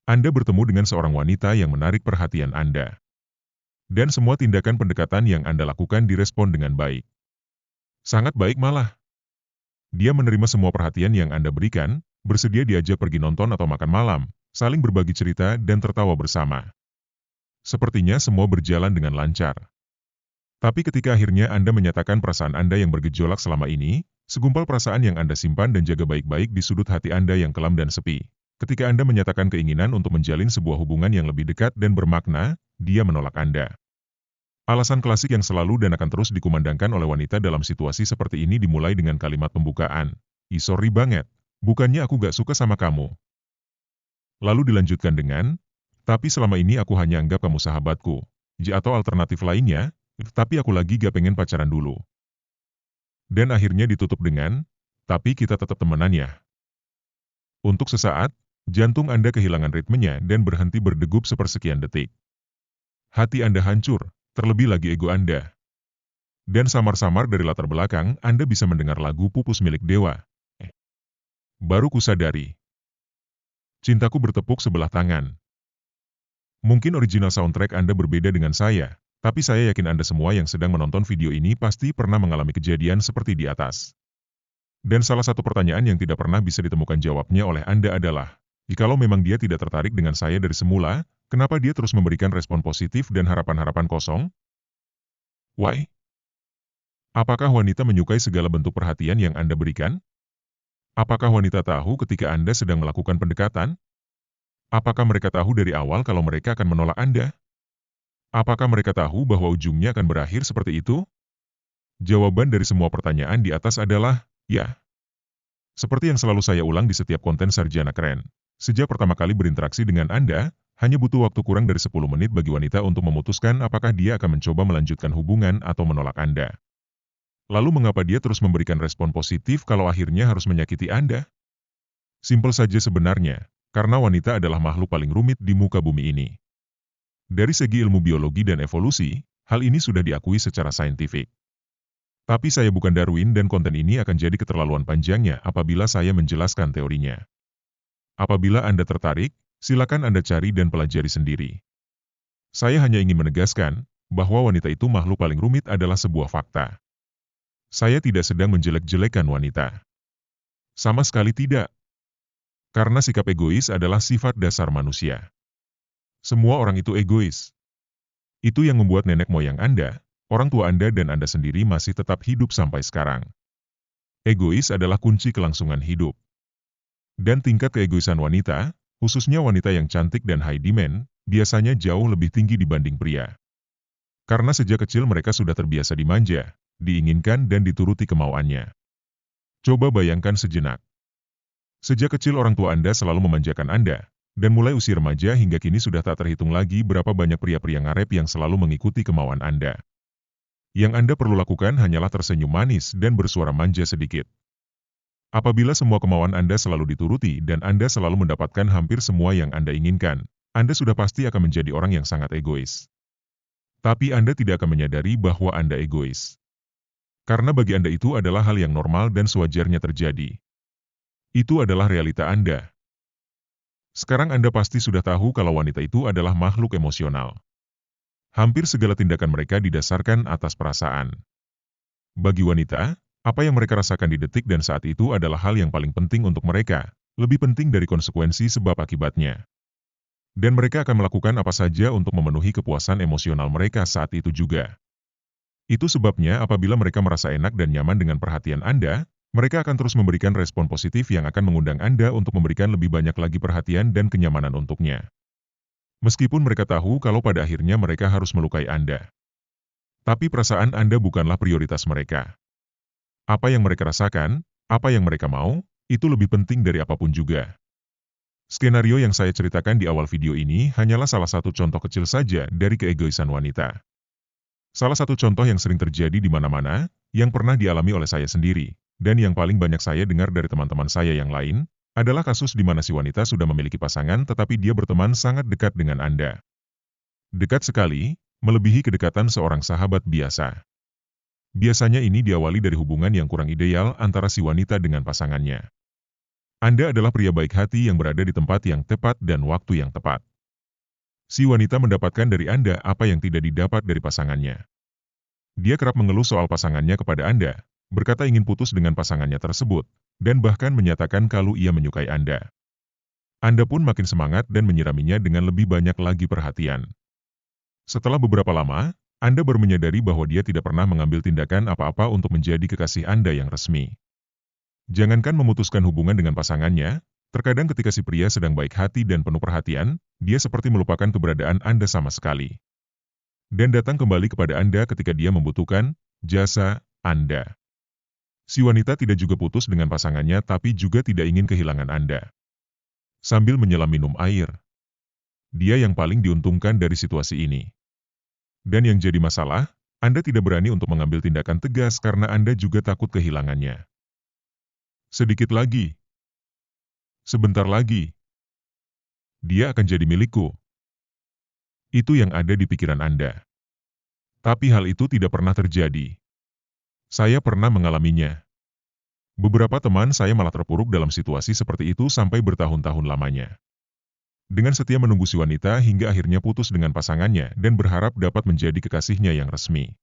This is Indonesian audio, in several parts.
Anda bertemu dengan seorang wanita yang menarik perhatian Anda. Dan semua tindakan pendekatan yang Anda lakukan direspon dengan baik. Sangat baik malah. Dia menerima semua perhatian yang Anda berikan, bersedia diajak pergi nonton atau makan malam, saling berbagi cerita dan tertawa bersama. Sepertinya semua berjalan dengan lancar. Tapi ketika akhirnya Anda menyatakan perasaan Anda yang bergejolak selama ini, segumpal perasaan yang Anda simpan dan jaga baik-baik di sudut hati Anda yang kelam dan sepi. Ketika Anda menyatakan keinginan untuk menjalin sebuah hubungan yang lebih dekat dan bermakna, dia menolak Anda. Alasan klasik yang selalu dan akan terus dikumandangkan oleh wanita dalam situasi seperti ini dimulai dengan kalimat pembukaan. Sorry banget, bukannya aku gak suka sama kamu. Lalu dilanjutkan dengan, tapi selama ini aku hanya anggap kamu sahabatku. Atau alternatif lainnya, tapi aku lagi gak pengen pacaran dulu. Dan akhirnya ditutup dengan, tapi kita tetap temenan ya. Untuk sesaat, jantung Anda kehilangan ritmenya dan berhenti berdegup sepersekian detik. Hati Anda hancur, terlebih lagi ego Anda. Dan samar-samar dari latar belakang, Anda bisa mendengar lagu Pupus milik Dewa. Baru kusadari. Cintaku bertepuk sebelah tangan. Mungkin original soundtrack Anda berbeda dengan saya, tapi saya yakin Anda semua yang sedang menonton video ini pasti pernah mengalami kejadian seperti di atas. Dan salah satu pertanyaan yang tidak pernah bisa ditemukan jawabnya oleh Anda adalah, jikalau memang dia tidak tertarik dengan saya dari semula, kenapa dia terus memberikan respon positif dan harapan-harapan kosong? Why? Apakah wanita menyukai segala bentuk perhatian yang Anda berikan? Apakah wanita tahu ketika Anda sedang melakukan pendekatan? Apakah mereka tahu dari awal kalau mereka akan menolak Anda? Apakah mereka tahu bahwa ujungnya akan berakhir seperti itu? Jawaban dari semua pertanyaan di atas adalah, ya. Seperti yang selalu saya ulang di setiap konten Sarjana Keren. Sejak pertama kali berinteraksi dengan Anda, hanya butuh waktu kurang dari 10 menit bagi wanita untuk memutuskan apakah dia akan mencoba melanjutkan hubungan atau menolak Anda. Lalu mengapa dia terus memberikan respon positif kalau akhirnya harus menyakiti Anda? Simpel saja sebenarnya, karena wanita adalah makhluk paling rumit di muka bumi ini. Dari segi ilmu biologi dan evolusi, hal ini sudah diakui secara saintifik. Tapi saya bukan Darwin dan konten ini akan jadi keterlaluan panjangnya apabila saya menjelaskan teorinya. Apabila Anda tertarik, silakan Anda cari dan pelajari sendiri. Saya hanya ingin menegaskan bahwa wanita itu makhluk paling rumit adalah sebuah fakta. Saya tidak sedang menjelek-jelekan wanita. Sama sekali tidak. Karena sikap egois adalah sifat dasar manusia. Semua orang itu egois. Itu yang membuat nenek moyang Anda, orang tua Anda dan Anda sendiri masih tetap hidup sampai sekarang. Egois adalah kunci kelangsungan hidup. Dan tingkat keegoisan wanita, khususnya wanita yang cantik dan high demand, biasanya jauh lebih tinggi dibanding pria. Karena sejak kecil mereka sudah terbiasa dimanja, diinginkan dan dituruti kemauannya. Coba bayangkan sejenak. Sejak kecil orang tua Anda selalu memanjakan Anda, dan mulai usia remaja hingga kini sudah tak terhitung lagi berapa banyak pria-pria ngarep yang selalu mengikuti kemauan Anda. Yang Anda perlu lakukan hanyalah tersenyum manis dan bersuara manja sedikit. Apabila semua kemauan Anda selalu dituruti dan Anda selalu mendapatkan hampir semua yang Anda inginkan, Anda sudah pasti akan menjadi orang yang sangat egois. Tapi Anda tidak akan menyadari bahwa Anda egois. Karena bagi Anda itu adalah hal yang normal dan sewajarnya terjadi. Itu adalah realita Anda. Sekarang Anda pasti sudah tahu kalau wanita itu adalah makhluk emosional. Hampir segala tindakan mereka didasarkan atas perasaan. Bagi wanita, apa yang mereka rasakan di detik dan saat itu adalah hal yang paling penting untuk mereka, lebih penting dari konsekuensi sebab akibatnya. Dan mereka akan melakukan apa saja untuk memenuhi kepuasan emosional mereka saat itu juga. Itu sebabnya apabila mereka merasa enak dan nyaman dengan perhatian Anda, mereka akan terus memberikan respon positif yang akan mengundang Anda untuk memberikan lebih banyak lagi perhatian dan kenyamanan untuknya. Meskipun mereka tahu kalau pada akhirnya mereka harus melukai Anda. Tapi perasaan Anda bukanlah prioritas mereka. Apa yang mereka rasakan, apa yang mereka mau, itu lebih penting dari apapun juga. Skenario yang saya ceritakan di awal video ini hanyalah salah satu contoh kecil saja dari keegoisan wanita. Salah satu contoh yang sering terjadi di mana-mana, yang pernah dialami oleh saya sendiri, dan yang paling banyak saya dengar dari teman-teman saya yang lain, adalah kasus di mana si wanita sudah memiliki pasangan tetapi dia berteman sangat dekat dengan Anda. Dekat sekali, melebihi kedekatan seorang sahabat biasa. Biasanya ini diawali dari hubungan yang kurang ideal antara si wanita dengan pasangannya. Anda adalah pria baik hati yang berada di tempat yang tepat dan waktu yang tepat. Si wanita mendapatkan dari Anda apa yang tidak didapat dari pasangannya. Dia kerap mengeluh soal pasangannya kepada Anda, berkata ingin putus dengan pasangannya tersebut, dan bahkan menyatakan kalau ia menyukai Anda. Anda pun makin semangat dan menyiraminya dengan lebih banyak lagi perhatian. Setelah beberapa lama, Anda baru menyadari bahwa dia tidak pernah mengambil tindakan apa-apa untuk menjadi kekasih Anda yang resmi. Jangankan memutuskan hubungan dengan pasangannya, terkadang ketika si pria sedang baik hati dan penuh perhatian, dia seperti melupakan keberadaan Anda sama sekali. Dan datang kembali kepada Anda ketika dia membutuhkan jasa Anda. Si wanita tidak juga putus dengan pasangannya tapi juga tidak ingin kehilangan Anda. Sambil menyelam minum air, dia yang paling diuntungkan dari situasi ini. Dan yang jadi masalah, Anda tidak berani untuk mengambil tindakan tegas karena Anda juga takut kehilangannya. Sedikit lagi, sebentar lagi, dia akan jadi milikku. Itu yang ada di pikiran Anda. Tapi hal itu tidak pernah terjadi. Saya pernah mengalaminya. Beberapa teman saya malah terpuruk dalam situasi seperti itu sampai bertahun-tahun lamanya. Dengan setia menunggu si wanita hingga akhirnya putus dengan pasangannya dan berharap dapat menjadi kekasihnya yang resmi.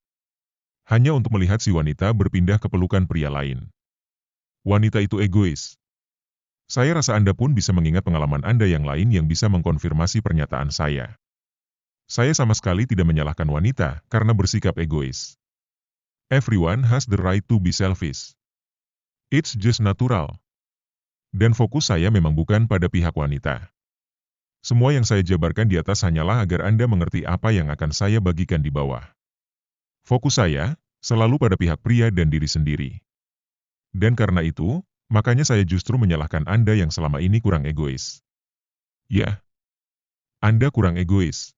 Hanya untuk melihat si wanita berpindah ke pelukan pria lain. Wanita itu egois. Saya rasa Anda pun bisa mengingat pengalaman Anda yang lain yang bisa mengkonfirmasi pernyataan saya. Saya sama sekali tidak menyalahkan wanita karena bersikap egois. Everyone has the right to be selfish. It's just natural. Dan fokus saya memang bukan pada pihak wanita. Semua yang saya jabarkan di atas hanyalah agar Anda mengerti apa yang akan saya bagikan di bawah. Fokus saya selalu pada pihak pria dan diri sendiri. Dan karena itu, makanya saya justru menyalahkan Anda yang selama ini kurang egois. Ya, Anda kurang egois.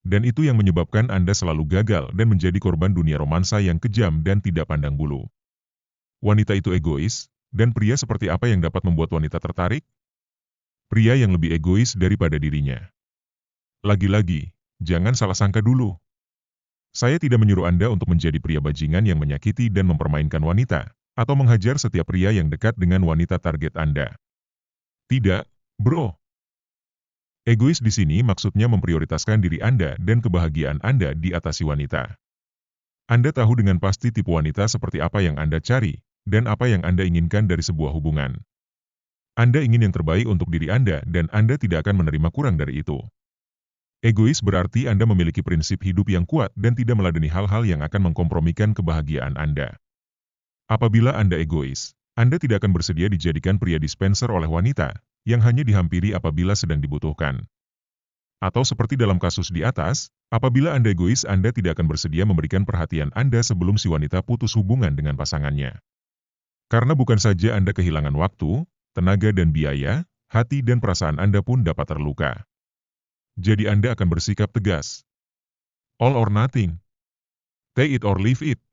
Dan itu yang menyebabkan Anda selalu gagal dan menjadi korban dunia romansa yang kejam dan tidak pandang bulu. Wanita itu egois, dan pria seperti apa yang dapat membuat wanita tertarik? Pria yang lebih egois daripada dirinya. Lagi-lagi, jangan salah sangka dulu. Saya tidak menyuruh Anda untuk menjadi pria bajingan yang menyakiti dan mempermainkan wanita, atau menghajar setiap pria yang dekat dengan wanita target Anda. Tidak, bro. Egois di sini maksudnya memprioritaskan diri Anda dan kebahagiaan Anda di atas si wanita. Anda tahu dengan pasti tipe wanita seperti apa yang Anda cari, dan apa yang Anda inginkan dari sebuah hubungan. Anda ingin yang terbaik untuk diri Anda dan Anda tidak akan menerima kurang dari itu. Egois berarti Anda memiliki prinsip hidup yang kuat dan tidak meladeni hal-hal yang akan mengkompromikan kebahagiaan Anda. Apabila Anda egois, Anda tidak akan bersedia dijadikan pria dispenser oleh wanita, yang hanya dihampiri apabila sedang dibutuhkan. Atau seperti dalam kasus di atas, apabila Anda egois Anda tidak akan bersedia memberikan perhatian Anda sebelum si wanita putus hubungan dengan pasangannya. Karena bukan saja Anda kehilangan waktu, tenaga dan biaya, hati dan perasaan Anda pun dapat terluka. Jadi Anda akan bersikap tegas. All or nothing. Take it or leave it.